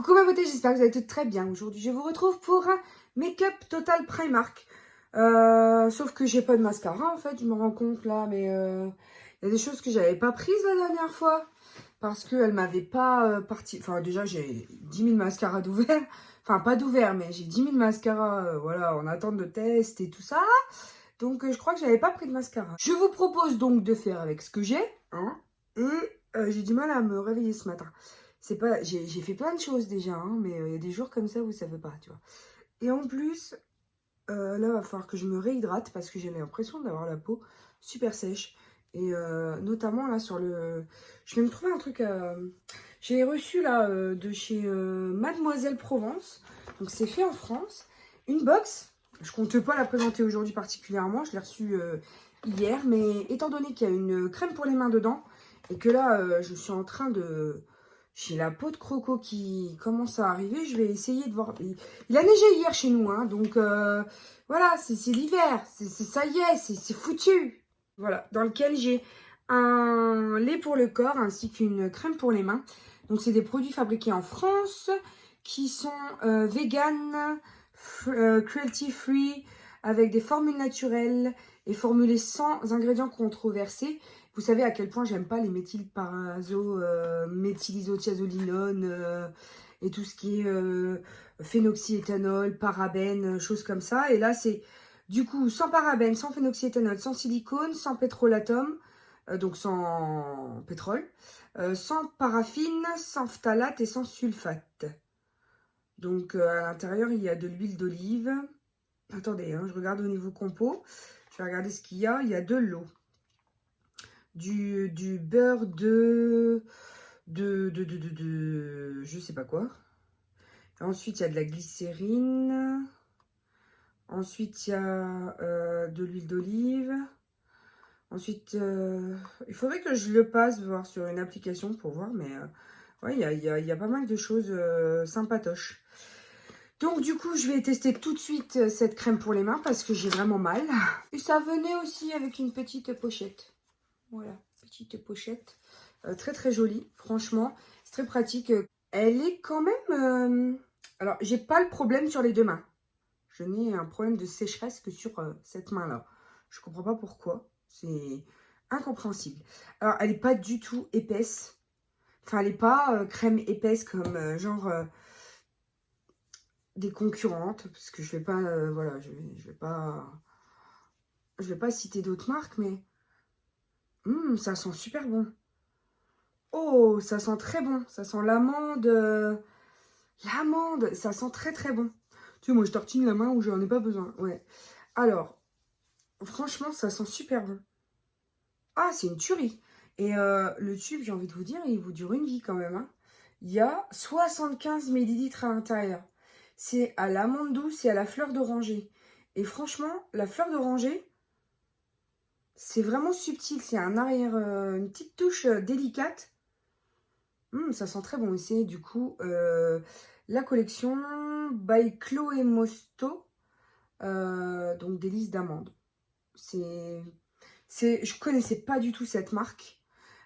Coucou ma beauté, j'espère que vous allez toutes très bien. Aujourd'hui, je vous retrouve pour un make-up total Primark. Sauf que j'ai pas de mascara en fait, je me rends compte là, mais il y a des choses que j'avais pas prises la dernière fois parce qu'elle m'avait pas parti. Enfin, déjà, j'ai 10 000 mascaras d'ouvert. Enfin, pas d'ouvert, mais j'ai 10 000 mascaras voilà, en attente de test et tout ça. Donc, je crois que j'avais pas pris de mascara. Je vous propose donc de faire avec ce que j'ai, hein, et j'ai du mal à me réveiller ce matin. C'est pas, j'ai fait plein de choses déjà, hein, mais il y a des jours comme ça où ça veut pas, tu vois. Et en plus, là, il va falloir que je me réhydrate parce que j'ai l'impression d'avoir la peau super sèche. Et notamment là sur le... Je vais me trouver un truc... J'ai reçu là de chez Mademoiselle Provence. Donc c'est fait en France. Une box. Je compte pas la présenter aujourd'hui particulièrement. Je l'ai reçue hier. Mais étant donné qu'il y a une crème pour les mains dedans. Et que là, je suis en train de... J'ai la peau de croco qui commence à arriver. Je vais essayer de voir... Il a neigé hier chez nous. Hein, donc voilà, c'est l'hiver. Ça y est, c'est foutu. Voilà, dans lequel j'ai un lait pour le corps ainsi qu'une crème pour les mains. Donc, c'est des produits fabriqués en France qui sont vegan, cruelty free, avec des formules naturelles et formulés sans ingrédients controversés. Vous savez à quel point j'aime pas les méthylisothiazolinone et tout ce qui est phénoxyéthanol, parabènes, choses comme ça. Et là, c'est du coup sans parabènes, sans phénoxyéthanol, sans silicone, sans pétrolatum, donc sans pétrole, sans paraffine, sans phtalate et sans sulfate. Donc à l'intérieur, il y a de l'huile d'olive. Attendez, hein, je regarde au niveau compo. Je vais regarder ce qu'il y a. Il y a de l'eau, du beurre de je sais pas quoi. Ensuite, il y a de la glycérine. Ensuite, il y a de l'huile d'olive. Ensuite, il faudrait que je le passe voir sur une application pour voir. Mais ouais, il y a pas mal de choses sympatoches. Donc, du coup, je vais tester tout de suite cette crème pour les mains parce que j'ai vraiment mal. Et ça venait aussi avec une petite pochette. Voilà, petite pochette. Très, très jolie, franchement. C'est très pratique. Elle est quand même... Alors, j'ai pas le problème sur les deux mains. Je n'ai un problème de sécheresse que sur cette main-là. Je comprends pas pourquoi. C'est incompréhensible. Alors, elle n'est pas du tout épaisse. Enfin, elle n'est pas crème épaisse comme des concurrentes. Parce que je vais pas... voilà, je vais pas citer d'autres marques, mais... ça sent super bon. Oh, ça sent très bon. Ça sent l'amande. L'amande, ça sent très très bon. Tu sais, moi je tartine la main où j'en ai pas besoin. Ouais. Alors, franchement, ça sent super bon. Ah, c'est une tuerie. Et le tube, j'ai envie de vous dire, il vous dure une vie quand même. Hein. Il y a 75 millilitres à l'intérieur. C'est à l'amande douce et à la fleur d'oranger. Et franchement, la fleur d'oranger, c'est vraiment subtil. C'est un arrière, une petite touche délicate. Ça sent très bon. Et c'est du coup la collection by Chloé Mosto. Donc délices d'amandes. Je connaissais pas du tout cette marque.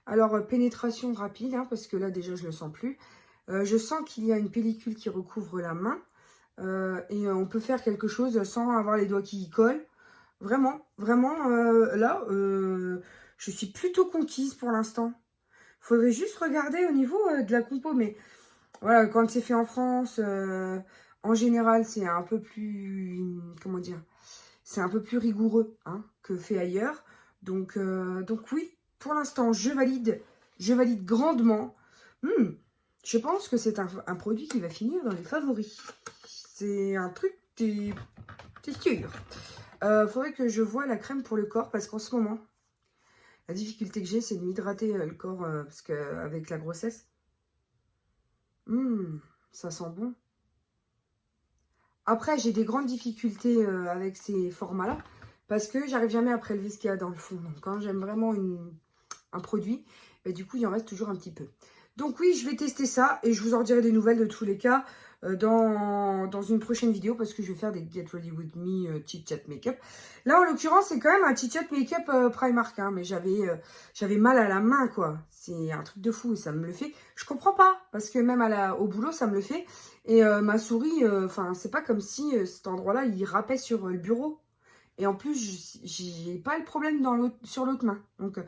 Alors, pénétration rapide, hein, parce que là, déjà, je le sens plus. Je sens qu'il y a une pellicule qui recouvre la main. Et on peut faire quelque chose sans avoir les doigts qui y collent. Vraiment, vraiment, là, je suis plutôt conquise pour l'instant. Faudrait juste regarder au niveau de la compo. Mais voilà, quand c'est fait en France, en général, c'est un peu plus... Comment dire? C'est un peu plus rigoureux hein, que fait ailleurs. Donc oui, pour l'instant, je valide grandement. Je pense que c'est un produit qui va finir dans les favoris. C'est un truc, c'est sûr. Faudrait que je voie la crème pour le corps parce qu'en ce moment, la difficulté que j'ai, c'est de m'hydrater le corps parce qu'avec la grossesse, ça sent bon. Après, j'ai des grandes difficultés avec ces formats-là parce que j'arrive jamais à prélever ce qu'il y a dans le fond. Donc, quand j'aime vraiment un produit, bah, du coup, il en reste toujours un petit peu. Donc oui, je vais tester ça et je vous en dirai des nouvelles de tous les cas dans une prochaine vidéo parce que je vais faire des Get Ready With Me Chit Chat Makeup. Là, en l'occurrence, c'est quand même un Chit Chat Makeup Primark, hein, mais j'avais mal à la main, quoi. C'est un truc de fou et ça me le fait. Je comprends pas parce que même au boulot, ça me le fait. Et ma souris, enfin, c'est pas comme si cet endroit-là, il râpait sur le bureau. Et en plus, j'ai pas le problème sur l'autre main. Donc,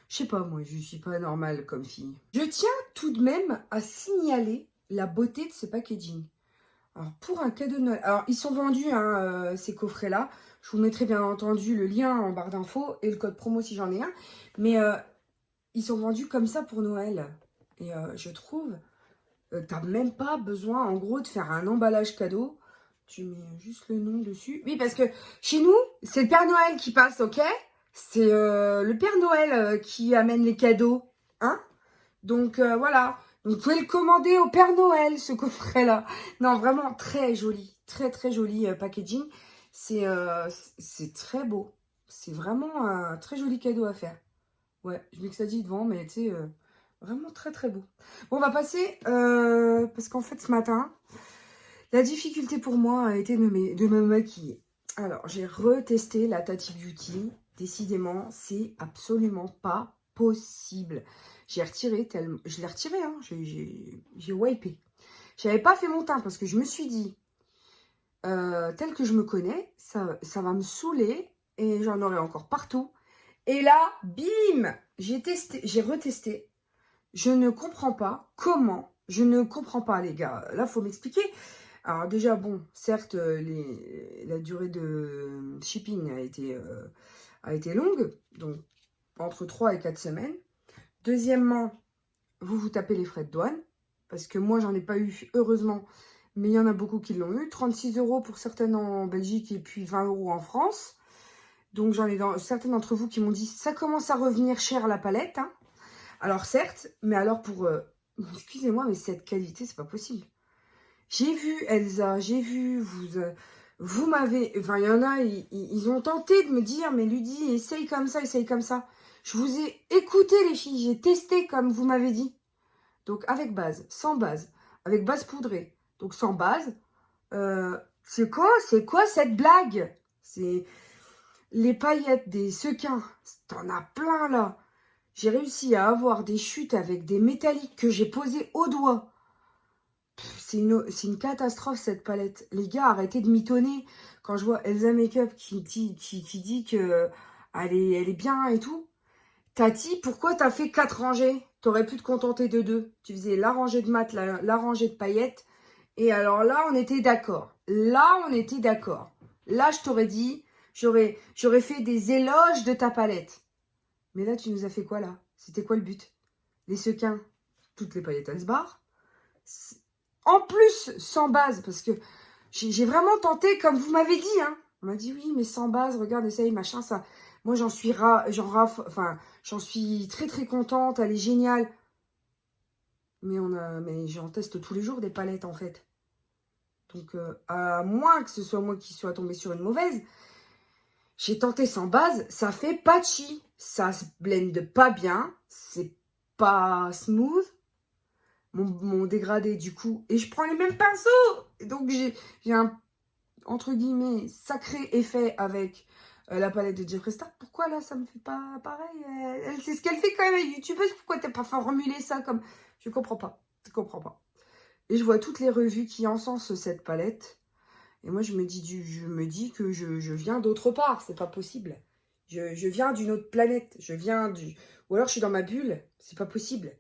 je sais pas, moi, je suis pas normale comme fille. Je tiens tout de même à signaler la beauté de ce packaging. Alors, pour un cadeau de Noël... Alors, ils sont vendus, hein, ces coffrets-là. Je vous mettrai bien entendu le lien en barre d'infos et le code promo si j'en ai un. Mais ils sont vendus comme ça pour Noël. Et je trouve, t'as même pas besoin, en gros, de faire un emballage cadeau. Tu mets juste le nom dessus. Oui, parce que chez nous, c'est le Père Noël qui passe, ok? C'est le Père Noël qui amène les cadeaux, hein? Donc, voilà. Donc, vous pouvez le commander au Père Noël, ce coffret-là. Non, vraiment très joli. Très, très joli packaging. C'est très beau. C'est vraiment un très joli cadeau à faire. Ouais, je mets que ça dit devant, mais tu sais, vraiment très, très beau. Bon, on va passer, parce qu'en fait, ce matin... La difficulté pour moi a été de me maquiller. Alors, j'ai retesté la Tati Beauty. Décidément, c'est absolument pas possible. J'ai retiré tellement... Je l'ai retiré, hein. J'ai wipé. J'avais pas fait mon teint parce que je me suis dit, tel que je me connais, ça va me saouler et j'en aurai encore partout. Et là, bim! J'ai retesté. Je ne comprends pas comment. Je ne comprends pas, les gars. Là, faut m'expliquer. Alors déjà, bon, certes, la durée de shipping a été longue, donc entre 3 et 4 semaines. Deuxièmement, vous tapez les frais de douane, parce que moi, j'en ai pas eu, heureusement, mais il y en a beaucoup qui l'ont eu. 36 € pour certaines en Belgique et puis 20 € en France. Donc j'en ai certaines d'entre vous qui m'ont dit, ça commence à revenir cher la palette, hein. Alors certes, mais alors pour... excusez-moi, mais cette qualité, c'est pas possible. J'ai vu Elsa, j'ai vu, vous m'avez... Enfin, il y en a, ils ont tenté de me dire, mais Ludie, essaye comme ça, essaye comme ça. Je vous ai écouté, les filles, j'ai testé comme vous m'avez dit. Donc, avec base, sans base, avec base poudrée. Donc, sans base, c'est quoi cette blague? C'est les paillettes des sequins, t'en as plein, là. J'ai réussi à avoir des chutes avec des métalliques que j'ai posées au doigt. C'est une catastrophe, cette palette. Les gars, arrêtez de mitonner. Quand je vois Elsa Makeup qui dit que elle est bien et tout. Tati, pourquoi t'as fait 4 rangées? T'aurais pu te contenter de 2. Tu faisais la rangée de mat, la rangée de paillettes. Et alors là, on était d'accord. Là, on était d'accord. Là, je t'aurais dit, j'aurais fait des éloges de ta palette. Mais là, tu nous as fait quoi, là? C'était quoi le but? Les sequins, toutes les paillettes, elles se barrent. En plus, sans base, parce que j'ai vraiment tenté, comme vous m'avez dit, hein. On m'a dit, oui, mais sans base, regarde, essaye, machin, ça. Moi, j'en suis très, très contente, elle est géniale. Mais j'en teste tous les jours des palettes, en fait. Donc, à moins que ce soit moi qui sois tombée sur une mauvaise, j'ai tenté sans base, ça fait patchy. Ça se blende pas bien, c'est pas smooth. Mon dégradé du coup, et je prends les mêmes pinceaux, et donc j'ai un entre guillemets sacré effet avec la palette de Jeffree Star. Pourquoi là ça me fait pas pareil? Elle c'est ce qu'elle fait quand même, elle est youtubeuse. Pourquoi t'as pas formulé ça comme... Je comprends pas, et je vois toutes les revues qui encensent cette palette et moi je me dis que je viens d'autre part, c'est pas possible. Je viens d'une autre planète, ou alors je suis dans ma bulle, c'est pas possible.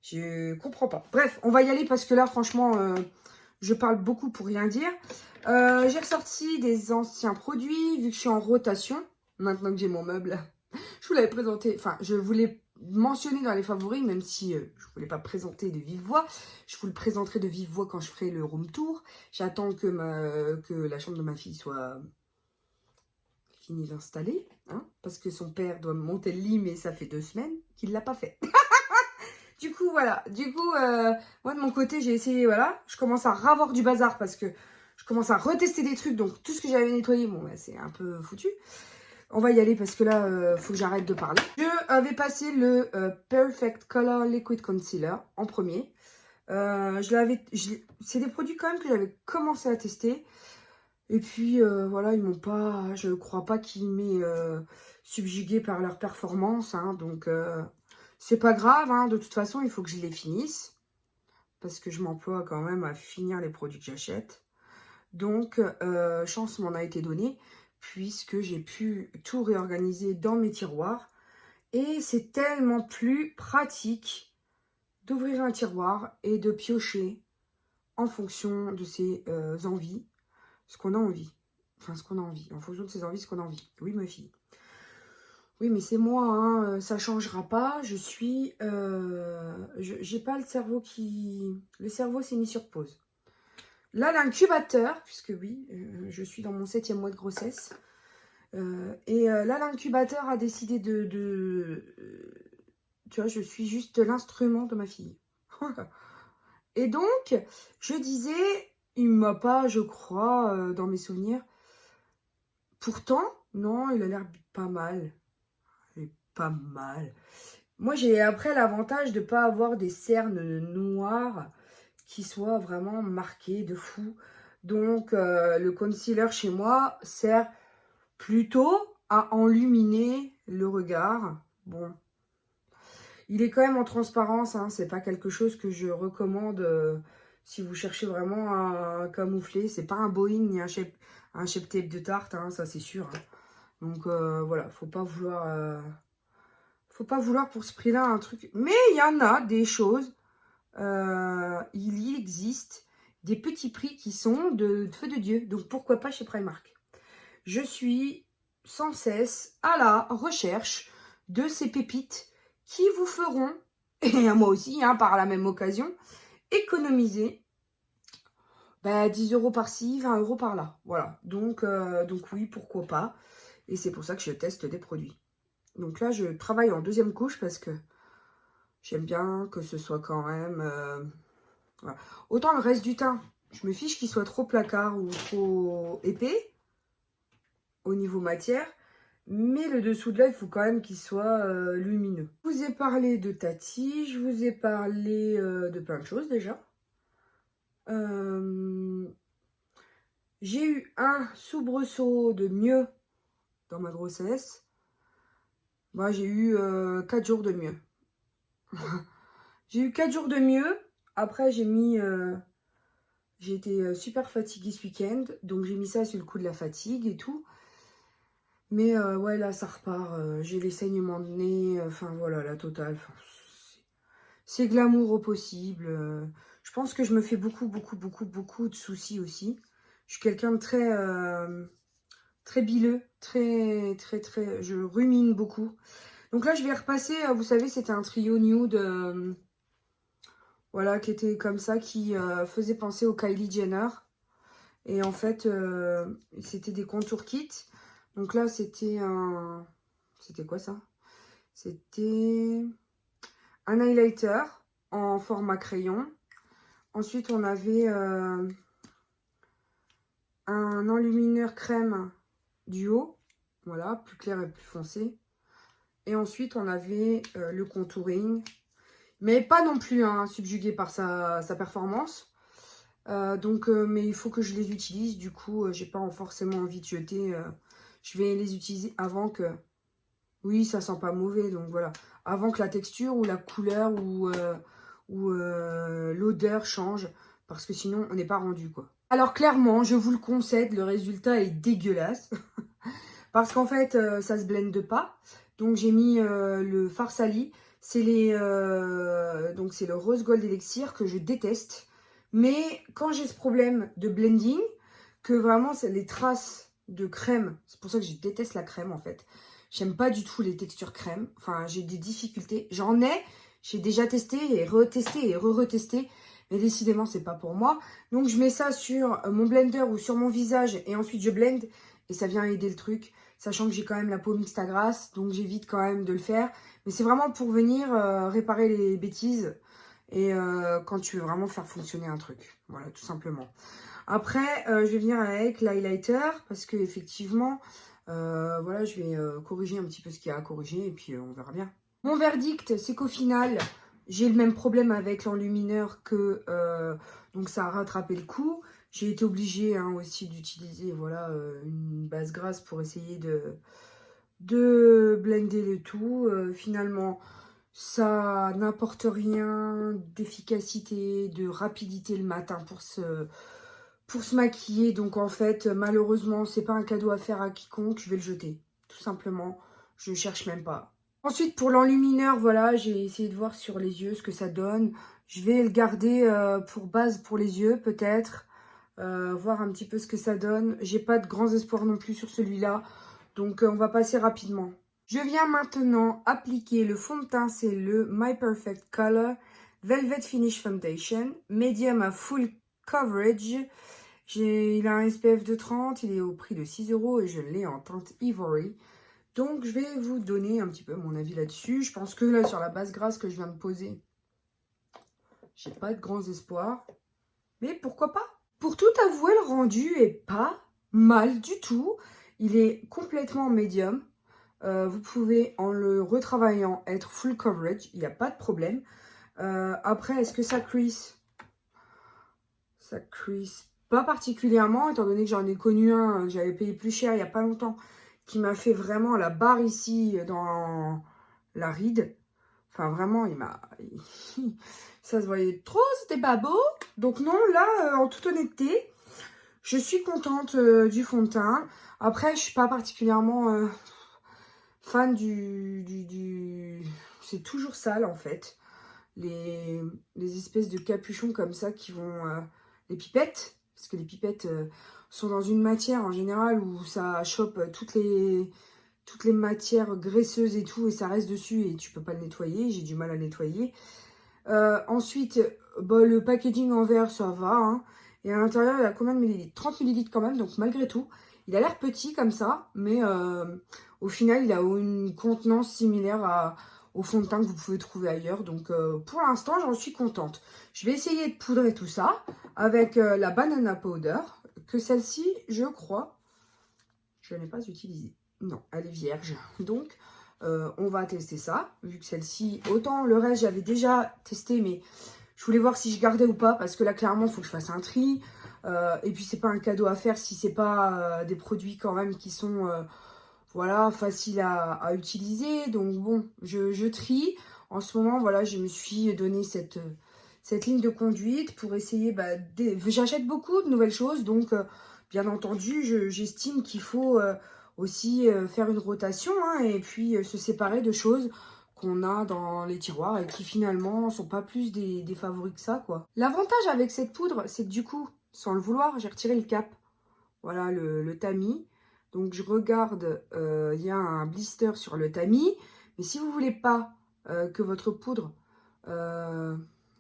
Je comprends pas. Bref, on va y aller parce que là, franchement, je parle beaucoup pour rien dire. J'ai ressorti des anciens produits, vu que je suis en rotation. Maintenant que j'ai mon meuble, je vous l'avais présenté. Enfin, je voulais mentionner dans les favoris, même si je ne voulais pas présenter de vive voix. Je vous le présenterai de vive voix quand je ferai le room tour. J'attends que la chambre de ma fille soit finie d'installer. Hein, parce que son père doit me monter le lit, mais ça fait 2 semaines qu'il ne l'a pas fait. Du coup, voilà. Moi, de mon côté, j'ai essayé, voilà. Je commence à ravoir du bazar parce que je commence à retester des trucs. Donc, tout ce que j'avais nettoyé, bon, bah, c'est un peu foutu. On va y aller parce que là, faut que j'arrête de parler. Je avais passé le Perfect Color Liquid Concealer en premier. C'est des produits quand même que j'avais commencé à tester. Et puis, voilà, ils m'ont pas... Je crois pas qu'ils m'aient subjugué par leur performance. Hein, donc, c'est pas grave. Hein, de toute façon, il faut que je les finisse. Parce que je m'emploie quand même à finir les produits que j'achète. Donc, chance m'en a été donnée. Puisque j'ai pu tout réorganiser dans mes tiroirs. Et c'est tellement plus pratique d'ouvrir un tiroir et de piocher en fonction de ses envies, ce qu'on a envie. Enfin, ce qu'on a envie. En fonction de ses envies, ce qu'on a envie. Oui, ma fille. Oui, mais c'est moi, hein, ça changera pas. Je suis... j'ai pas le cerveau qui... Le cerveau s'est mis sur pause. Là, l'incubateur, puisque oui, je suis dans mon 7e mois de grossesse. Là, l'incubateur a décidé tu vois, je suis juste l'instrument de ma fille. Et donc, je disais, il m'a pas, je crois, dans mes souvenirs. Pourtant, non, il a l'air pas mal. Il est pas mal. Moi, j'ai après l'avantage de ne pas avoir des cernes noires qui soient vraiment marquées de fou. Donc, le concealer chez moi sert plutôt à enluminer le regard. Bon, il est quand même en transparence, hein, c'est pas quelque chose que je recommande si vous cherchez vraiment à camoufler. C'est pas un Boeing ni un shape tape de tarte, hein, ça c'est sûr. Hein. Donc voilà, faut pas vouloir pour ce prix-là un truc. Mais il y en a des choses, il existe des petits prix qui sont de feu de Dieu. Donc pourquoi pas chez Primark. Je suis sans cesse à la recherche de ces pépites qui vous feront, et à moi aussi, hein, par la même occasion, économiser 10 € par-ci, 20 € par-là. Voilà, donc oui, pourquoi pas. Et c'est pour ça que je teste des produits. Donc là, je travaille en deuxième couche parce que j'aime bien que ce soit quand même... voilà. Autant le reste du teint, je me fiche qu'il soit trop placard ou trop épais au niveau matière. Mais le dessous de là, il faut quand même qu'il soit lumineux. Je vous ai parlé de Tati, je vous ai parlé de plein de choses déjà. J'ai eu un soubresaut de mieux dans ma grossesse. Moi, j'ai eu 4 jours de mieux. J'ai eu 4 jours de mieux. Après, j'ai été super fatiguée ce week-end. Donc, j'ai mis ça sur le coup de la fatigue et tout. Mais ouais, là, ça repart. J'ai les saignements de nez. Enfin, voilà, la totale. C'est glamour au possible. Je pense que je me fais beaucoup de soucis aussi. Je suis quelqu'un de très bileux. Je rumine beaucoup. Donc là, je vais repasser. Vous savez, c'était un trio nude. Voilà, qui était comme ça, qui faisait penser au Kylie Jenner. Et en fait, c'était des contours kits. Donc là, c'était un... C'était quoi ça? C'était un highlighter en format crayon. Ensuite, on avait un enlumineur crème duo. Voilà, plus clair et plus foncé. Et ensuite, on avait le contouring. Mais pas non plus subjugué par sa performance. Mais il faut que je les utilise. Du coup, j'ai pas forcément envie de jeter. Je vais les utiliser avant que... Oui, ça sent pas mauvais. Donc voilà. Avant que la texture ou la couleur ou l'odeur change. Parce que sinon, on n'est pas rendu, quoi. Alors clairement, je vous le concède, le résultat est dégueulasse. Parce qu'en fait, ça se blende pas. Donc j'ai mis le Farsali. C'est donc c'est le Rose Gold Elixir que je déteste. Mais quand j'ai ce problème de blending, que vraiment c'est les traces de crème, c'est pour ça que je déteste la crème en fait. J'aime pas du tout les textures crème. Enfin, j'ai des difficultés. J'ai déjà testé et retesté et re-retesté. Mais décidément, c'est pas pour moi. Donc, je mets ça sur mon blender ou sur mon visage. Et ensuite, je blende. Et ça vient aider le truc. Sachant que j'ai quand même la peau mixte à grasse. Donc, j'évite quand même de le faire. Mais c'est vraiment pour venir réparer les bêtises. Et quand tu veux vraiment faire fonctionner un truc. Voilà, tout simplement. Après, je vais venir avec l'highlighter. Parce que effectivement, Voilà, je vais corriger un petit peu ce qu'il y a à corriger et puis on verra bien. Mon verdict, c'est qu'au final, j'ai le même problème avec l'enlumineur que... donc ça a rattrapé le coup. J'ai été obligée hein, aussi d'utiliser voilà, une base grasse pour essayer de blender le tout. Finalement, ça n'apporte rien d'efficacité, de rapidité le matin pour se maquiller. Donc en fait, malheureusement, c'est pas un cadeau à faire à quiconque. Je vais le jeter, tout simplement. Je cherche même pas. Ensuite, pour l'enlumineur, voilà, j'ai essayé de voir sur les yeux ce que ça donne. Je vais le garder pour base pour les yeux, peut-être. Voir un petit peu ce que ça donne. J'ai pas de grands espoirs non plus sur celui-là. Donc, on va passer rapidement. Je viens maintenant appliquer le fond de teint. C'est le My Perfect Color Velvet Finish Foundation. Medium à full coverage. Il a un SPF de 30. Il est au prix de 6 € et je l'ai en teinte Ivory. Donc, je vais vous donner un petit peu mon avis là-dessus. Je pense que là, sur la base grasse que je viens de poser, j'ai pas de grands espoirs. Mais pourquoi pas? Pour tout avouer, le rendu est pas mal du tout. Il est complètement médium. Vous pouvez, en le retravaillant, être full coverage. Il n'y a pas de problème. Après, est-ce que ça crease? Ça crease pas particulièrement, étant donné que j'en ai connu un que j'avais payé plus cher il n'y a pas longtemps, qui m'a fait vraiment la barre ici dans la ride. Enfin, vraiment, ça se voyait trop, c'était pas beau. Donc non, là, en toute honnêteté, je suis contente du fond de teint. Après, je suis pas particulièrement fan C'est toujours sale, en fait. Les espèces de capuchons comme ça qui vont... les pipettes, parce que les pipettes sont dans une matière en général où ça chope toutes les matières graisseuses et tout, et ça reste dessus et tu peux pas le nettoyer. J'ai du mal à le nettoyer. Ensuite, bah, le packaging en verre, ça va. Hein. Et à l'intérieur, il y a combien de millilitres? 30 millilitres quand même, donc malgré tout. Il a l'air petit comme ça, mais au final, il a une contenance similaire au fond de teint que vous pouvez trouver ailleurs. Donc pour l'instant, j'en suis contente. Je vais essayer de poudrer tout ça avec la banana powder, que celle-ci, je crois, je n'ai pas utilisée. Non, elle est vierge. Donc, on va tester ça, vu que celle-ci, autant le reste, j'avais déjà testé, mais je voulais voir si je gardais ou pas, parce que là, clairement, il faut que je fasse un tri. Et puis, c'est pas un cadeau à faire si c'est pas des produits quand même qui sont, voilà, faciles à utiliser. Donc, bon, je trie. En ce moment, voilà, je me suis donné cette ligne de conduite pour essayer, j'achète beaucoup de nouvelles choses, donc, bien entendu, j'estime qu'il faut aussi faire une rotation hein, et puis se séparer de choses qu'on a dans les tiroirs et qui finalement sont pas plus des favoris que ça quoi. L'avantage avec cette poudre, c'est que du coup, sans le vouloir, j'ai retiré le cap. Voilà le tamis. Donc je regarde, il y a un blister sur le tamis. Mais si vous voulez pas que votre poudre,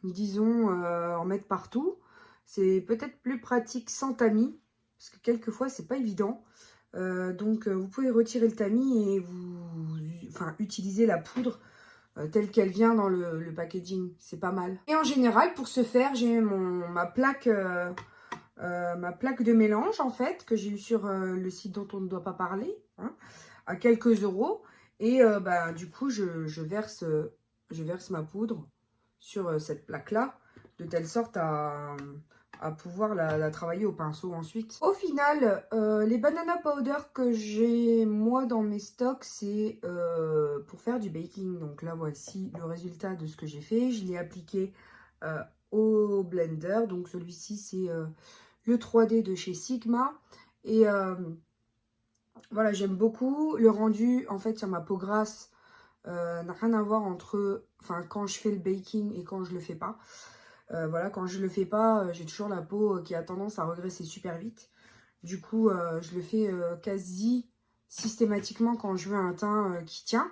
disons, en mette partout, c'est peut-être plus pratique sans tamis. Parce que quelquefois, c'est pas évident. Donc vous pouvez retirer le tamis et utiliser la poudre telle qu'elle vient dans le packaging, c'est pas mal. Et en général, pour ce faire, j'ai ma plaque de mélange en fait, que j'ai eu sur le site dont on ne doit pas parler, hein, à quelques euros. Et du coup, je verse ma poudre sur cette plaque-là, de telle sorte à pouvoir la travailler au pinceau ensuite. Au final, les banana powder que j'ai moi dans mes stocks, c'est pour faire du baking. Donc là, voici le résultat de ce que j'ai fait. Je l'ai appliqué au blender. Donc celui-ci, c'est le 3D de chez Sigma. Et voilà, j'aime beaucoup. Le rendu, en fait, sur ma peau grasse, n'a rien à voir entre quand je fais le baking et quand je le fais pas. Voilà, quand je le fais pas, j'ai toujours la peau qui a tendance à regresser super vite. Du coup, je le fais quasi systématiquement quand je veux un teint qui tient.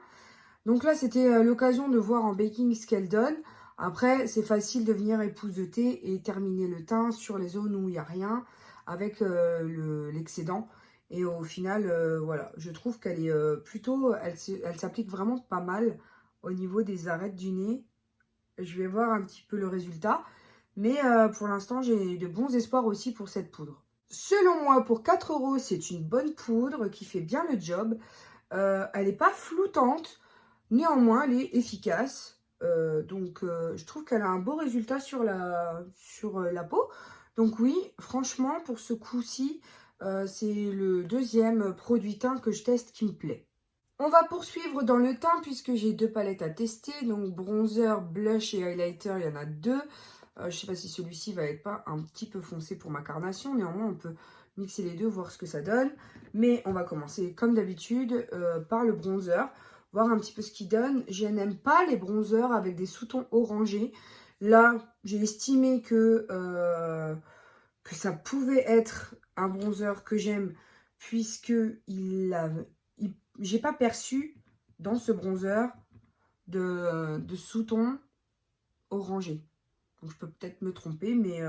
Donc là, c'était l'occasion de voir en baking ce qu'elle donne. Après, c'est facile de venir épouseter et terminer le teint sur les zones où il n'y a rien avec l'excédent. Et au final, voilà, je trouve qu'elle est plutôt... Elle s'applique vraiment pas mal au niveau des arêtes du nez. Je vais voir un petit peu le résultat. Mais pour l'instant, j'ai de bons espoirs aussi pour cette poudre. Selon moi, pour 4 euros, c'est une bonne poudre qui fait bien le job. Elle n'est pas floutante, néanmoins, elle est efficace. Je trouve qu'elle a un beau résultat sur la peau. Donc oui, franchement, pour ce coup-ci, c'est le deuxième produit teint que je teste qui me plaît. On va poursuivre dans le teint puisque j'ai 2 palettes à tester. Donc bronzer, blush et highlighter, il y en a 2. Je ne sais pas si celui-ci va être pas un petit peu foncé pour ma carnation. Néanmoins, on peut mixer les deux, voir ce que ça donne. Mais on va commencer comme d'habitude par le bronzer. Voir un petit peu ce qu'il donne. Je n'aime pas les bronzers avec des sous-tons orangés. Là, j'ai estimé que ça pouvait être un bronzer que j'aime puisque j'ai pas perçu dans ce bronzer de sous-ton orangé. Donc je peux peut-être me tromper, mais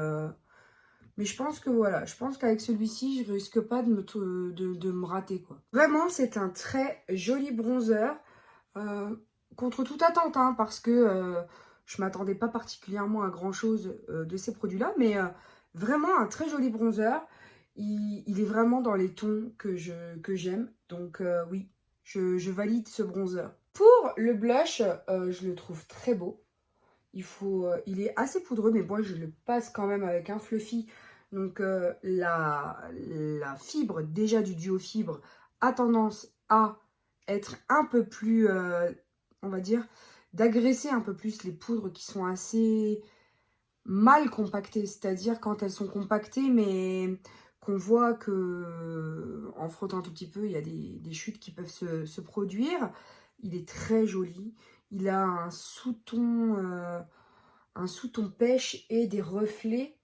je pense que voilà, je pense qu'avec celui-ci, je risque pas de me rater, quoi. Vraiment, c'est un très joli bronzer, contre toute attente, hein, parce que je m'attendais pas particulièrement à grand-chose de ces produits-là, mais vraiment un très joli bronzer. Il est vraiment dans les tons que j'aime, donc oui, je valide ce bronzer. Pour le blush, je le trouve très beau. Il est assez poudreux, mais moi je le passe quand même avec un fluffy. Donc la fibre déjà du duo fibre a tendance à être un peu plus, on va dire, d'agresser un peu plus les poudres qui sont assez mal compactées. C'est-à-dire quand elles sont compactées, mais qu'on voit que en frottant un tout petit peu, il y a des chutes qui peuvent se produire. Il est très joli. Il a un sous-ton pêche et des reflets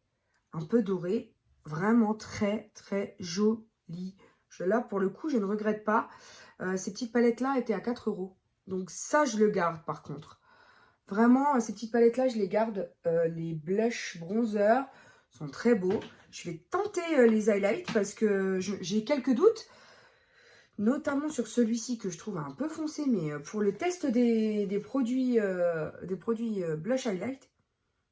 un peu dorés. Vraiment très, très joli. Là, pour le coup, je ne regrette pas. Ces petites palettes-là étaient à 4 euros. Donc ça, je le garde par contre. Vraiment, ces petites palettes-là, je les garde. Les blush bronzer sont très beaux. Je vais tenter les highlights parce que j'ai quelques doutes. Notamment sur celui-ci que je trouve un peu foncé, mais pour le test des produits blush highlight,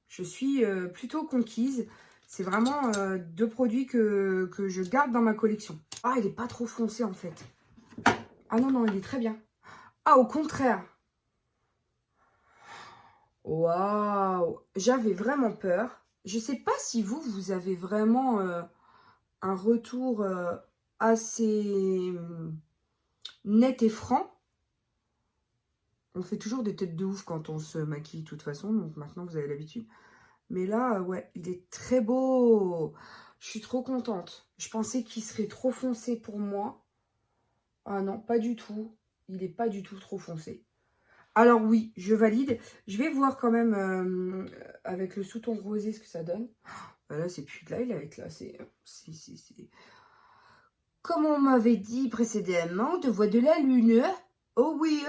je suis plutôt conquise. C'est vraiment 2 produits que je garde dans ma collection. Ah, il n'est pas trop foncé en fait. Ah non, non, il est très bien. Ah, au contraire. Waouh, j'avais vraiment peur. Je ne sais pas si vous avez vraiment un retour assez net et franc. On fait toujours des têtes de ouf quand on se maquille de toute façon, donc maintenant vous avez l'habitude. Mais là, ouais, il est très beau. Je suis trop contente. Je pensais qu'il serait trop foncé pour moi. Ah non, pas du tout. Il n'est pas du tout trop foncé. Alors oui, je valide. Je vais voir quand même avec le sous-ton rosé ce que ça donne. Là, c'est plus de l'highlight, là. C'est... Comme on m'avait dit précédemment, de voix de la lune. Oh oui.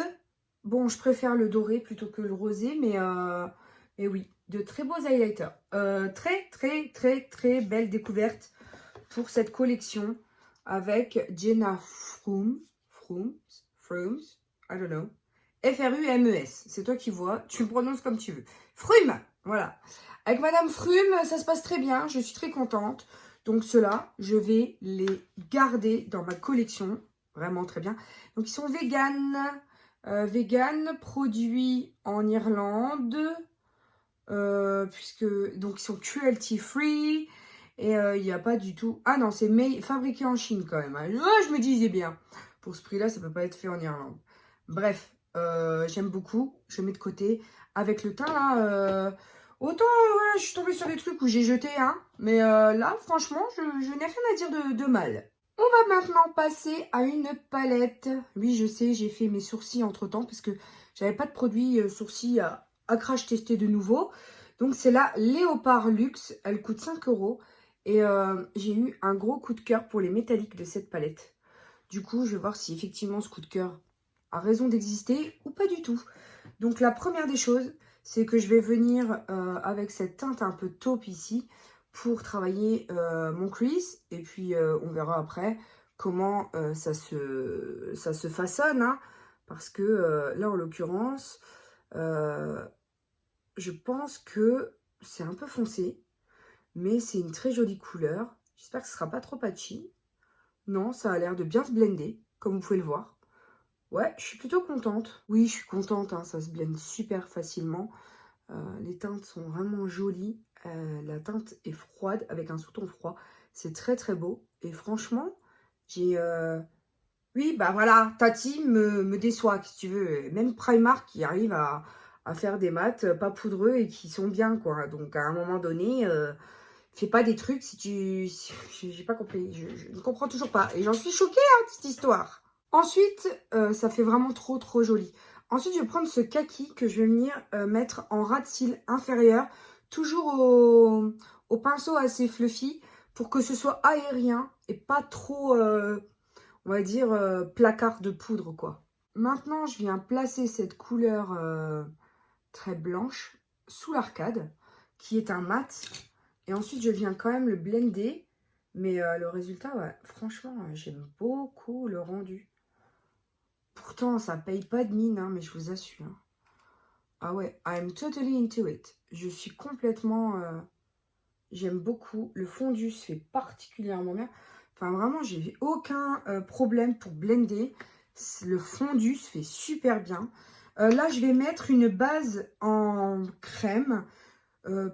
Bon, je préfère le doré plutôt que le rosé, mais oui, de très beaux highlighters. Très, très, très, très belle découverte pour cette collection avec Jenna Froomes, I don't know. F-R-U-M-E-S. C'est toi qui vois, tu le prononces comme tu veux. Frume, voilà. Avec Madame Frume, ça se passe très bien, je suis très contente. Donc ceux-là, je vais les garder dans ma collection. Vraiment très bien. Donc ils sont vegan. Vegan, produits en Irlande. Donc ils sont cruelty free. Et il n'y a pas du tout... Ah non, c'est fabriqué en Chine quand même. Hein. Je me disais bien. Pour ce prix-là, ça ne peut pas être fait en Irlande. Bref, j'aime beaucoup. Je mets de côté. Avec le teint, là... autant, voilà, je suis tombée sur des trucs où j'ai jeté, hein. Mais là, franchement, je n'ai rien à dire de mal. On va maintenant passer à une palette. Oui, je sais, j'ai fait mes sourcils entre-temps parce que j'avais pas de produit sourcils à crash tester de nouveau. Donc, c'est la Léopard Luxe. Elle coûte 5 euros. Et j'ai eu un gros coup de cœur pour les métalliques de cette palette. Du coup, je vais voir si effectivement ce coup de cœur a raison d'exister ou pas du tout. Donc, la première des choses, c'est que je vais venir avec cette teinte un peu taupe ici pour travailler mon crease. Et puis, on verra après comment ça se façonne. Hein, parce que là, en l'occurrence, je pense que c'est un peu foncé. Mais c'est une très jolie couleur. J'espère que ce sera pas trop patchy. Non, ça a l'air de bien se blender, comme vous pouvez le voir. Ouais, je suis plutôt contente. Oui, je suis contente, hein, ça se blende super facilement. Les teintes sont vraiment jolies. La teinte est froide, avec un sous-ton froid. C'est très très beau. Et franchement, j'ai... Oui, bah voilà, Tati me déçoit, si tu veux. Même Primark qui arrive à faire des mats pas poudreux et qui sont bien, quoi. Donc, à un moment donné, fais pas des trucs si tu... J'ai pas compris, je ne comprends toujours pas. Et j'en suis choquée, hein, de cette histoire. Ensuite, ça fait vraiment trop trop joli. Ensuite, je vais prendre ce kaki que je vais venir mettre en ras de cils inférieur, toujours au pinceau assez fluffy, pour que ce soit aérien et pas trop, on va dire, placard de poudre, quoi. Maintenant, je viens placer cette couleur très blanche sous l'arcade, qui est un mat. Et ensuite, je viens quand même le blender. Mais le résultat, ouais, franchement, j'aime beaucoup le rendu. Pourtant, ça paye pas de mine, hein, mais je vous assure. Ah ouais, I'm totally into it. Je suis complètement... j'aime beaucoup. Le fondu se fait particulièrement bien. Enfin, vraiment, j'ai aucun problème pour blender. Le fondu se fait super bien. Là, je vais mettre une base en crème.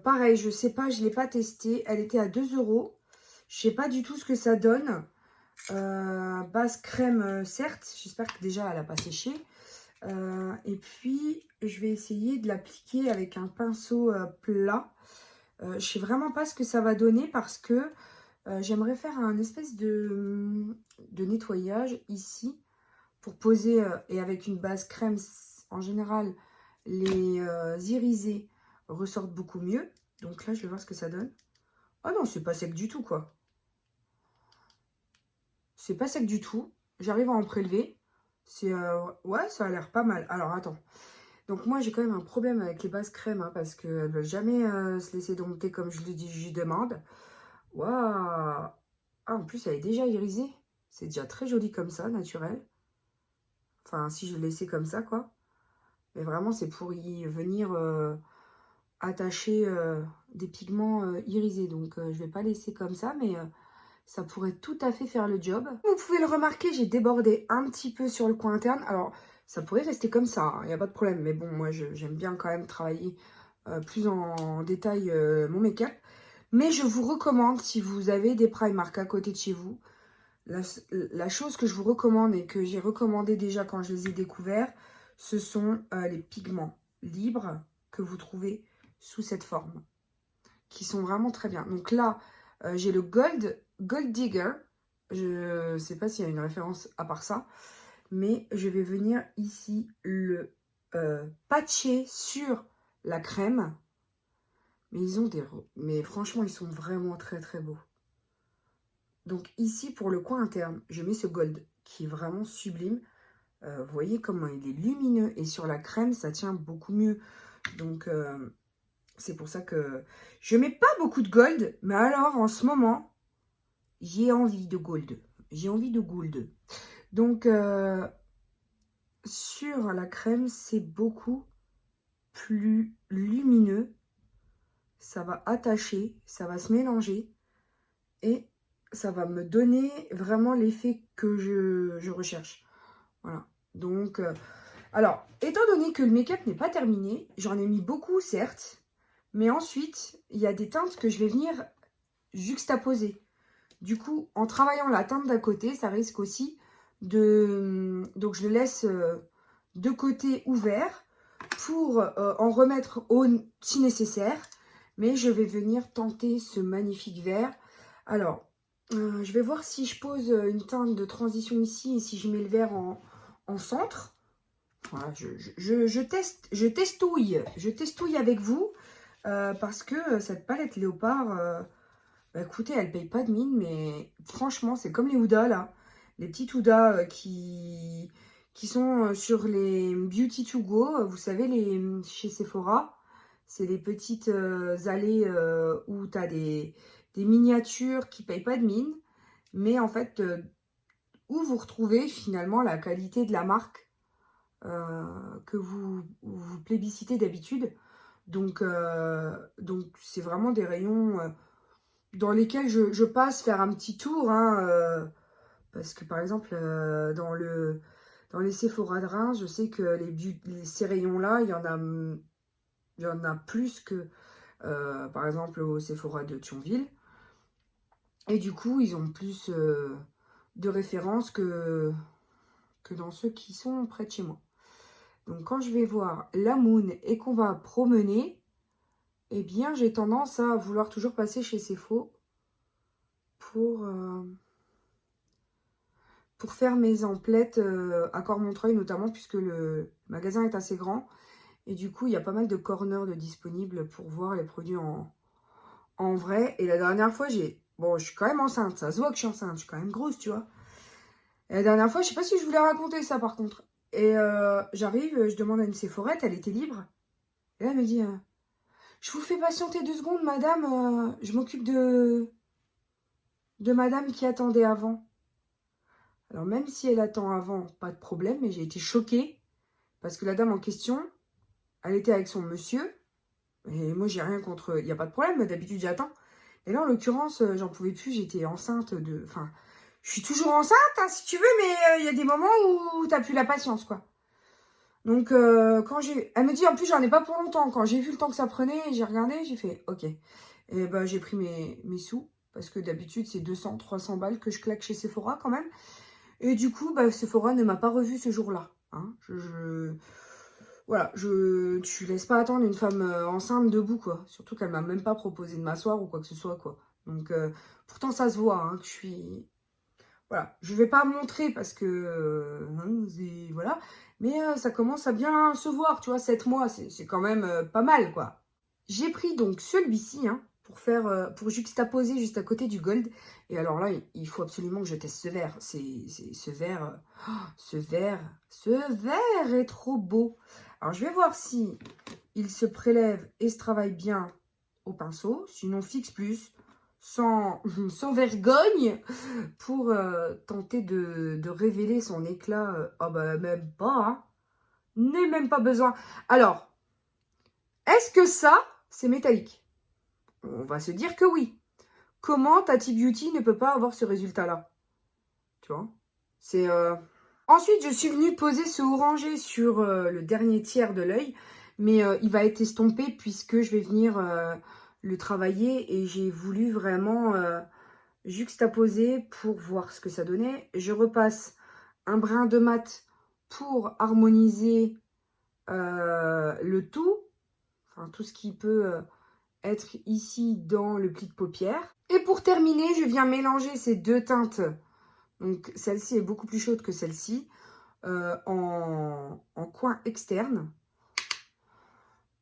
Pareil, je sais pas, je ne l'ai pas testée. Elle était à 2 €. Je sais pas du tout ce que ça donne. Base crème, certes. J'espère que déjà, elle n'a pas séché. Et puis, je vais essayer de l'appliquer avec un pinceau plat. Je sais vraiment pas ce que ça va donner parce que j'aimerais faire un espèce de nettoyage ici pour poser, et avec une base crème, en général, les irisés ressortent beaucoup mieux. Donc là, je vais voir ce que ça donne. Oh non, c'est pas sec du tout, quoi. C'est pas sec du tout. J'arrive à en prélever. C'est ouais, ça a l'air pas mal. Alors, attends. Donc moi, j'ai quand même un problème avec les bases crèmes, hein, parce qu'elles ne veulent jamais se laisser dompter comme je le dis, je demande. Waouh! Ah, en plus, elle est déjà irisée. C'est déjà très joli comme ça, naturel. Enfin, si je le laissais comme ça, quoi. Mais vraiment, c'est pour y venir attacher des pigments irisés. Donc, je vais pas laisser comme ça, mais ça pourrait tout à fait faire le job. Vous pouvez le remarquer, j'ai débordé un petit peu sur le coin interne. Alors, ça pourrait rester comme ça, il n'y a pas de problème. Mais bon, moi, j'aime bien quand même travailler plus en détail mon make-up. Mais je vous recommande, si vous avez des Primark à côté de chez vous, la chose que je vous recommande et que j'ai recommandé déjà quand je les ai découverts, ce sont les pigments libres que vous trouvez sous cette forme, qui sont vraiment très bien. Donc là, j'ai le Gold Digger. Je ne sais pas s'il y a une référence à part ça, mais je vais venir ici le patcher sur la crème. Mais ils ont des... Mais franchement, ils sont vraiment très très beaux. Donc ici, pour le coin interne, je mets ce gold qui est vraiment sublime. Vous voyez comment il est lumineux. Et sur la crème, ça tient beaucoup mieux. Donc c'est pour ça que je mets pas beaucoup de gold. Mais alors, en ce moment, j'ai envie de gold. J'ai envie de gold. Donc sur la crème, c'est beaucoup plus lumineux. Ça va attacher, ça va se mélanger. Et ça va me donner vraiment l'effet que je recherche. Voilà. Donc, alors, étant donné que le make-up n'est pas terminé, j'en ai mis beaucoup, certes. Mais ensuite, il y a des teintes que je vais venir juxtaposer. Du coup, en travaillant la teinte d'à côté, ça risque aussi de... Donc, je le laisse de côté ouvert pour en remettre au si nécessaire. Mais je vais venir tenter ce magnifique vert. Alors, je vais voir si je pose une teinte de transition ici et si je mets le vert en centre. Voilà, je testouille avec vous parce que cette palette léopard, bah, écoutez, elle paye pas de mine, mais franchement, c'est comme les Huda là. Les petites Huda qui sont sur les Beauty to Go, vous savez, chez Sephora. C'est les petites allées où tu as des miniatures qui payent pas de mine. Mais en fait, où vous retrouvez finalement la qualité de la marque que vous plébiscitez d'habitude. Donc c'est vraiment des rayons dans lesquels je passe faire un petit tour, hein, parce que par exemple, dans les Sephora de Reims, je sais que ces rayons-là, il y en a plus que, par exemple, au Sephora de Thionville. Et du coup, ils ont plus de références que dans ceux qui sont près de chez moi. Donc, quand je vais voir la Moon et qu'on va promener, eh bien, j'ai tendance à vouloir toujours passer chez Sephora pour faire mes emplettes à Cormontreuil notamment, puisque le magasin est assez grand. Et du coup, il y a pas mal de corners de disponibles pour voir les produits en vrai. Et la dernière fois, bon, je suis quand même enceinte, ça se voit que je suis enceinte, je suis quand même grosse, tu vois. Et la dernière fois, je sais pas si je voulais raconter ça par contre. Et j'arrive, je demande à une Séphorette, elle était libre. Et là, elle me dit, je vous fais patienter 2 secondes, madame, je m'occupe de madame qui attendait avant. Alors même si elle attend avant, pas de problème, mais j'ai été choquée parce que la dame en question, elle était avec son monsieur. Et moi, j'ai rien contre, il n'y a pas de problème, d'habitude j'attends. Et là, en l'occurrence, j'en pouvais plus, j'étais enceinte de... Enfin, je suis toujours enceinte, hein, si tu veux, mais il y a des moments où t'as plus la patience, quoi. Donc, quand j'ai... Elle me dit, en plus, j'en ai pas pour longtemps. Quand j'ai vu le temps que ça prenait, j'ai regardé, j'ai fait, ok. Et ben, j'ai pris mes sous, parce que d'habitude, c'est 200, 300 balles que je claque chez Sephora, quand même. Et du coup, bah, Sephora ne m'a pas revue ce jour-là. Hein. Voilà, tu laisses pas attendre une femme enceinte debout, quoi. Surtout qu'elle m'a même pas proposé de m'asseoir ou quoi que ce soit, quoi. Donc, pourtant, ça se voit, hein, que je suis... Voilà, je vais pas montrer parce que... voilà. Mais ça commence à bien se voir, tu vois, 7 mois, c'est quand même pas mal, quoi. J'ai pris donc celui-ci, hein, pour juxtaposer juste à côté du gold. Et alors là, il faut absolument que je teste ce verre. C'est ce verre... ce verre est trop beau. Alors, je vais voir si il se prélève et se travaille bien au pinceau. Sinon, fixe plus, sans vergogne, pour tenter de révéler son éclat. Oh, bah, même pas, hein. N'est même pas besoin. Alors, est-ce que ça, c'est métallique? On va se dire que oui. Comment Tati Beauty ne peut pas avoir ce résultat-là? Tu vois? C'est... Ensuite, je suis venue poser ce orangé sur le dernier tiers de l'œil. Mais il va être estompé puisque je vais venir le travailler. Et j'ai voulu vraiment juxtaposer pour voir ce que ça donnait. Je repasse un brin de mat pour harmoniser le tout. Enfin, tout ce qui peut être ici dans le pli de paupière. Et pour terminer, je viens mélanger ces deux teintes. Donc, celle-ci est beaucoup plus chaude que celle-ci. En coin externe.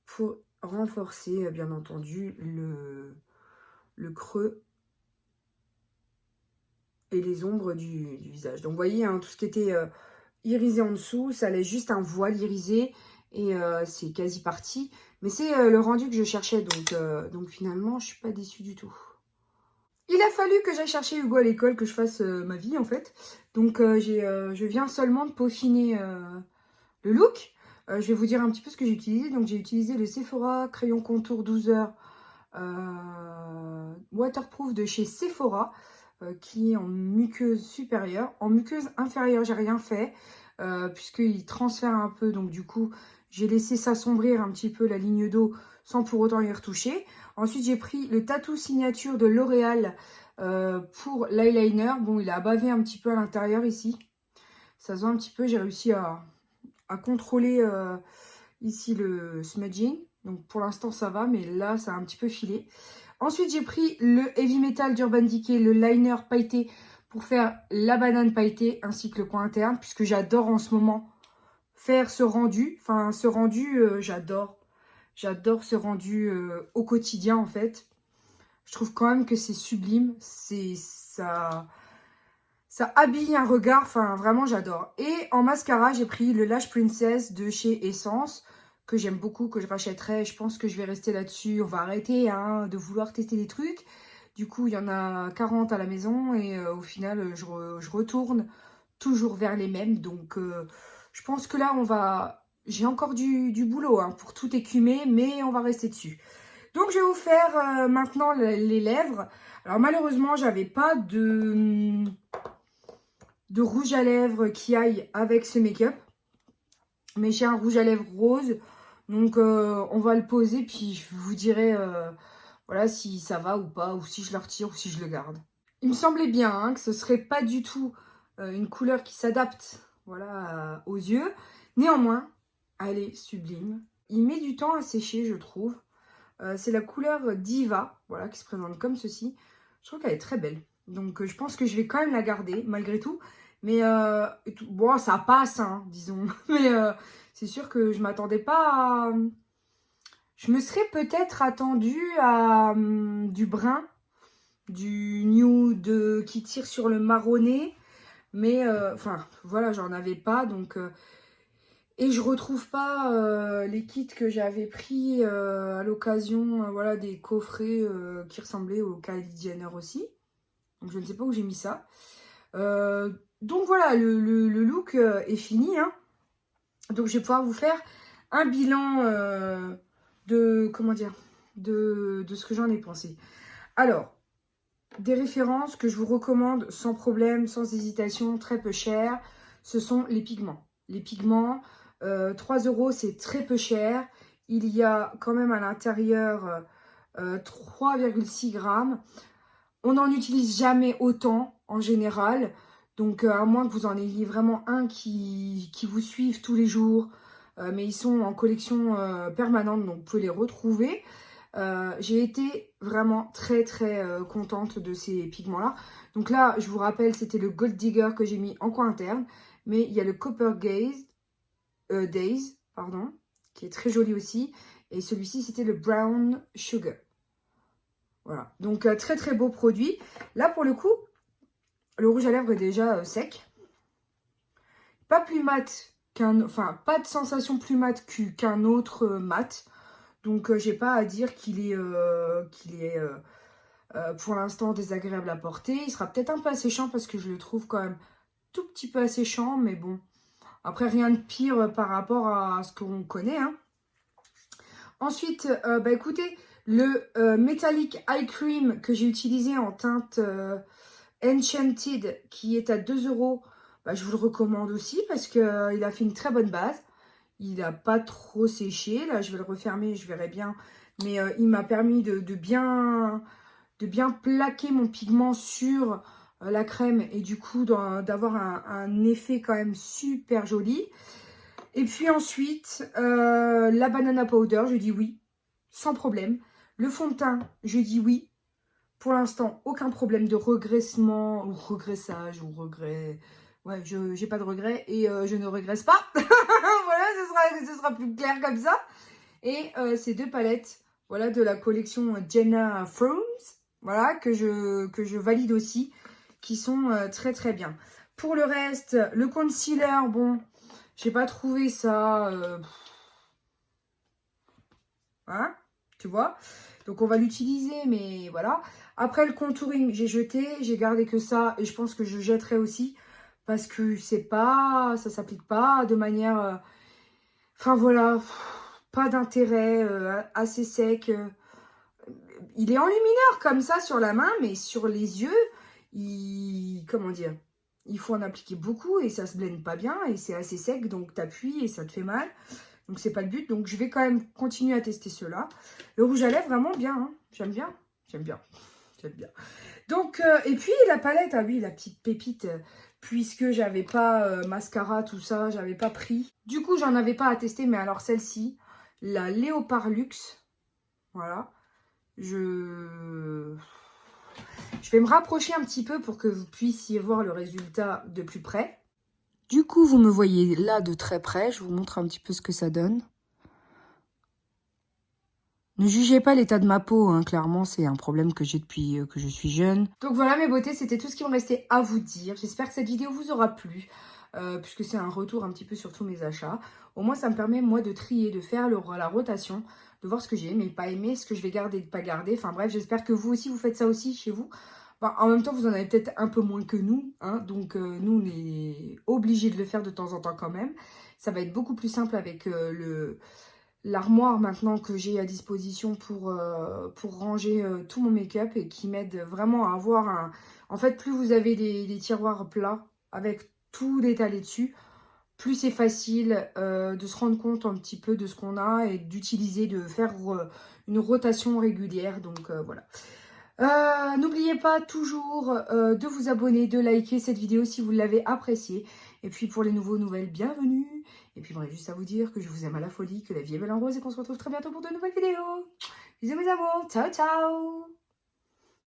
Pour renforcer, bien entendu, le creux et les ombres du visage. Donc, vous voyez, hein, tout ce qui était irisé en dessous, ça allait juste un voile irisé. Et c'est quasi parti. Mais c'est le rendu que je cherchais. Donc finalement, je suis pas déçue du tout. Il a fallu que j'aille chercher Hugo à l'école, que je fasse ma vie en fait. Donc je viens seulement de peaufiner le look. Je vais vous dire un petit peu ce que j'ai utilisé. Donc j'ai utilisé le Sephora crayon contour 12 heures waterproof de chez Sephora. Qui est en muqueuse supérieure. En muqueuse inférieure, j'ai rien fait. Puisqu'il transfère un peu. Donc du coup, j'ai laissé s'assombrir un petit peu la ligne d'eau sans pour autant y retoucher. Ensuite, j'ai pris le Tattoo Signature de L'Oréal pour l'eyeliner. Bon, il a bavé un petit peu à l'intérieur ici. Ça se voit un petit peu. J'ai réussi à contrôler ici le smudging. Donc, pour l'instant, ça va. Mais là, ça a un petit peu filé. Ensuite, j'ai pris le Heavy Metal d'Urban Decay, le liner pailleté pour faire la banane pailletée ainsi que le coin interne. Puisque j'adore en ce moment faire ce rendu. Enfin, ce rendu, j'adore. J'adore ce rendu au quotidien, en fait. Je trouve quand même que c'est sublime. Ça habille un regard. Enfin, vraiment, j'adore. Et en mascara, j'ai pris le Lash Princess de chez Essence, que j'aime beaucoup, que je rachèterai. Je pense que je vais rester là-dessus. On va arrêter hein, de vouloir tester des trucs. Du coup, il y en a 40 à la maison. Et au final, je retourne toujours vers les mêmes. Donc, je pense que là, j'ai encore du boulot hein, pour tout écumer, mais on va rester dessus. Donc, je vais vous faire maintenant les lèvres. Alors malheureusement, j'avais pas de rouge à lèvres qui aille avec ce make-up. Mais j'ai un rouge à lèvres rose. Donc on va le poser, puis je vous dirai voilà, si ça va ou pas, ou si je le retire ou si je le garde. Il me semblait bien hein, que ce serait pas du tout une couleur qui s'adapte voilà, aux yeux. Néanmoins, elle est sublime. Il met du temps à sécher, je trouve. C'est la couleur Diva, voilà, qui se présente comme ceci. Je trouve qu'elle est très belle. Donc je pense que je vais quand même la garder, malgré tout. Mais bon, ça passe, hein, disons. Mais c'est sûr que je m'attendais pas à... Je me serais peut-être attendue à du brun, du nude qui tire sur le marronné. Mais, enfin, voilà, j'en avais pas. Donc, et je retrouve pas les kits que j'avais pris à l'occasion, voilà, des coffrets qui ressemblaient au Kylie Jenner aussi. Donc, je ne sais pas où j'ai mis ça. Donc, voilà, le look est fini, hein. Donc, je vais pouvoir vous faire un bilan comment dire, de ce que j'en ai pensé. Alors, des références que je vous recommande sans problème, sans hésitation, très peu cher, ce sont les pigments. Les pigments, 3 €, c'est très peu cher. Il y a quand même à l'intérieur 3,6 grammes. On n'en utilise jamais autant en général. Donc, à moins que vous en ayez vraiment un qui vous suive tous les jours. Mais ils sont en collection permanente, donc vous pouvez les retrouver. J'ai été vraiment très contente de ces pigments-là. Donc là, je vous rappelle, c'était le Gold Digger que j'ai mis en coin interne. Mais il y a le Copper Days, pardon, qui est très joli aussi. Et celui-ci, c'était le Brown Sugar. Voilà, donc très beau produit. Là, pour le coup, le rouge à lèvres est déjà sec. Pas plus mat enfin, pas de sensation plus mat qu'un autre mat. Donc, j'ai pas à dire qu'il est, pour l'instant désagréable à porter. Il sera peut-être un peu asséchant parce que je le trouve quand même tout petit peu asséchant. Mais bon, après, rien de pire par rapport à ce qu'on connaît. Hein. Ensuite, bah écoutez, le Metallic Eye Cream que j'ai utilisé en teinte Enchanted, qui est à 2 €, bah, je vous le recommande aussi parce qu'il a fait une très bonne base. Il n'a pas trop séché. Là, je vais le refermer, je verrai bien. Mais il m'a permis de bien plaquer mon pigment sur la crème et du coup d'avoir un effet quand même super joli. Et puis ensuite, la banana powder, je dis oui, sans problème. Le fond de teint, je dis oui. Pour l'instant, aucun problème de regraissement ou regressage ou regret. Ouais, je n'ai pas de regret et je ne regresse pas. Voilà, ce sera plus clair comme ça. Et ces deux palettes, voilà, de la collection Jenna Froms, voilà, que je valide aussi, qui sont très bien. Pour le reste, le concealer, bon, j'ai pas trouvé ça, hein, tu vois. Donc on va l'utiliser, mais voilà. Après le contouring, j'ai jeté, j'ai gardé que ça, et je pense que je jetterai aussi, parce que c'est pas, ça s'applique pas de manière, enfin voilà, pas d'intérêt, assez sec. Il est enlumineur comme ça sur la main, mais sur les yeux, comment dire, il faut en appliquer beaucoup et ça se blende pas bien et c'est assez sec, donc t'appuies et ça te fait mal. Donc c'est pas le but, donc je vais quand même continuer à tester ceux-là. Le rouge à lèvres, vraiment bien, hein. J'aime bien. Donc, et puis la palette, ah oui, la petite pépite, puisque j'avais pas mascara, tout ça, j'avais pas pris. Du coup, j'en avais pas à tester, mais alors celle-ci, la Léopard Luxe, voilà. Je vais me rapprocher un petit peu pour que vous puissiez voir le résultat de plus près. Du coup, vous me voyez là de très près. Je vous montre un petit peu ce que ça donne. Ne jugez pas l'état de ma peau, hein. Clairement, c'est un problème que j'ai depuis que je suis jeune. Donc voilà mes beautés, c'était tout ce qui me restait à vous dire. J'espère que cette vidéo vous aura plu, puisque c'est un retour un petit peu sur tous mes achats. Au moins, ça me permet, moi, de trier, de faire la rotation, de voir ce que j'ai aimé, pas aimé, ce que je vais garder, pas garder. Enfin bref, j'espère que vous aussi, vous faites ça aussi chez vous. Enfin, en même temps, vous en avez peut-être un peu moins que nous, hein, donc nous, on est obligés de le faire de temps en temps quand même. Ça va être beaucoup plus simple avec l'armoire maintenant que j'ai à disposition pour ranger tout mon make-up et qui m'aide vraiment à avoir un... En fait, plus vous avez des tiroirs plats avec tout étalé dessus, plus c'est facile de se rendre compte un petit peu de ce qu'on a et d'utiliser, de faire une rotation régulière. Donc voilà. N'oubliez pas toujours de vous abonner, de liker cette vidéo si vous l'avez appréciée. Et puis pour les nouvelles, bienvenue. Et puis j'aurais juste à vous dire que je vous aime à la folie, que la vie est belle en rose et qu'on se retrouve très bientôt pour de nouvelles vidéos. Bisous mes amours, ciao ciao.